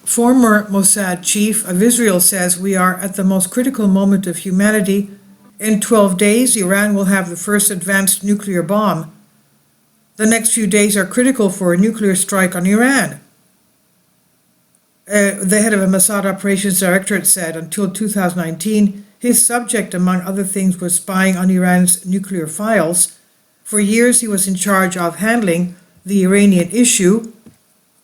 Former Mossad chief of Israel says we are at the most critical moment of humanity. In 12 days, Iran will have the first advanced nuclear bomb. The next few days are critical for a nuclear strike on Iran. The head of a Mossad operations directorate said until 2019, his subject, among other things, was spying on Iran's nuclear files. For years, he was in charge of handling the Iranian issue.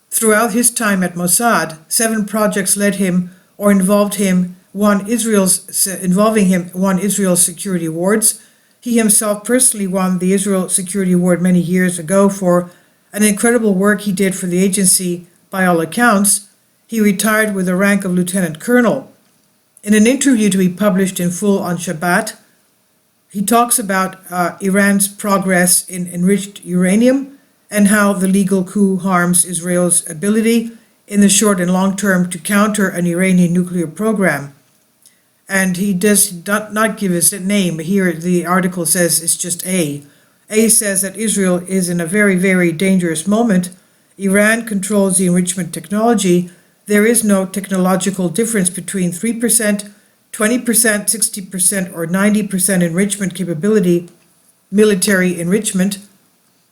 Throughout his time at Mossad, 7 projects led him or involved him, involving him won Israel's security awards. He himself personally won the Israel Security Award many years ago for an incredible work he did for the agency by all accounts. He retired with the rank of lieutenant colonel. In an interview to be published in full on Shabbat, he talks about Iran's progress in enriched uranium and how the legal coup harms Israel's ability in the short and long term to counter an Iranian nuclear program. And he does not give his name. Here the article says it's just A. A says that Israel is in a very, very dangerous moment. Iran controls the enrichment technology. There is no technological difference between 3%, 20%, 60%, or 90% enrichment capability, military enrichment.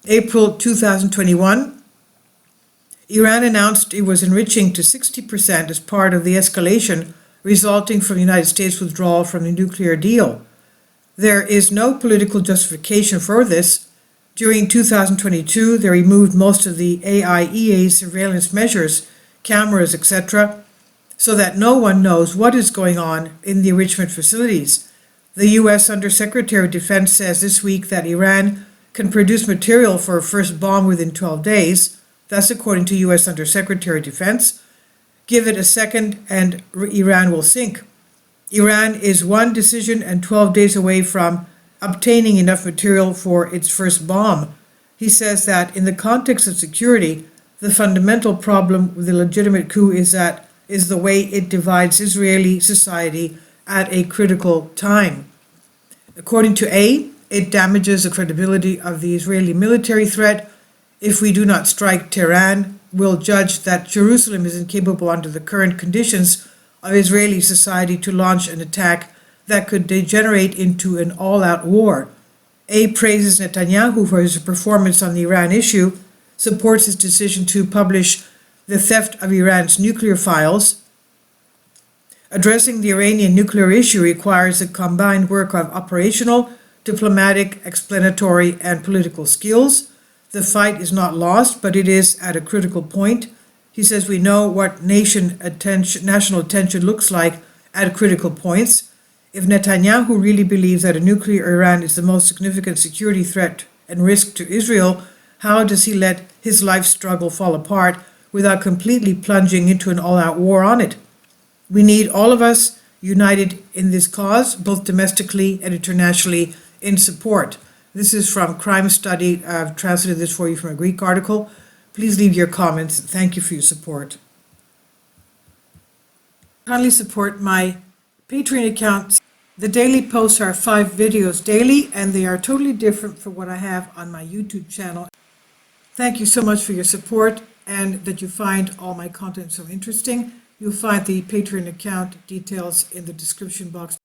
April 2021, Iran announced it was enriching to 60% as part of the escalation resulting from the United States' withdrawal from the nuclear deal. There is no political justification for this. During 2022, they removed most of the AIEA surveillance measures, cameras, etc., so that no one knows what is going on in the enrichment facilities. The U.S. Undersecretary of Defense says this week that Iran can produce material for a first bomb within 12 days. That's according to U.S. Undersecretary of Defense. Give it a second and Iran will sink. Iran is one decision and 12 days away from obtaining enough material for its first bomb. He says that in the context of security, the fundamental problem with the legitimate coup is the way it divides Israeli society at a critical time. According to A, it damages the credibility of the Israeli military threat. If we do not strike Tehran, we'll judge that Jerusalem is incapable under the current conditions of Israeli society to launch an attack that could degenerate into an all-out war. A praises Netanyahu for his performance on the Iran issue, supports his decision to publish the theft of Iran's nuclear files. Addressing the Iranian nuclear issue requires the combined work of operational, diplomatic, explanatory, and political skills. The fight is not lost, but it is at a critical point. He says we know what national attention looks like at critical points. If Netanyahu really believes that a nuclear Iran is the most significant security threat and risk to Israel, how does he let his life struggle fall apart without completely plunging into an all-out war on it? We need all of us united in this cause, both domestically and internationally, in support. This is from Crime Study. I've translated this for you from a Greek article. Please leave your comments. Thank you for your support. Kindly support my Patreon account. The daily posts are 5 videos daily, and they are totally different from what I have on my YouTube channel. Thank you so much for your support and that you find all my content so interesting. You'll find the Patreon account details in the description box.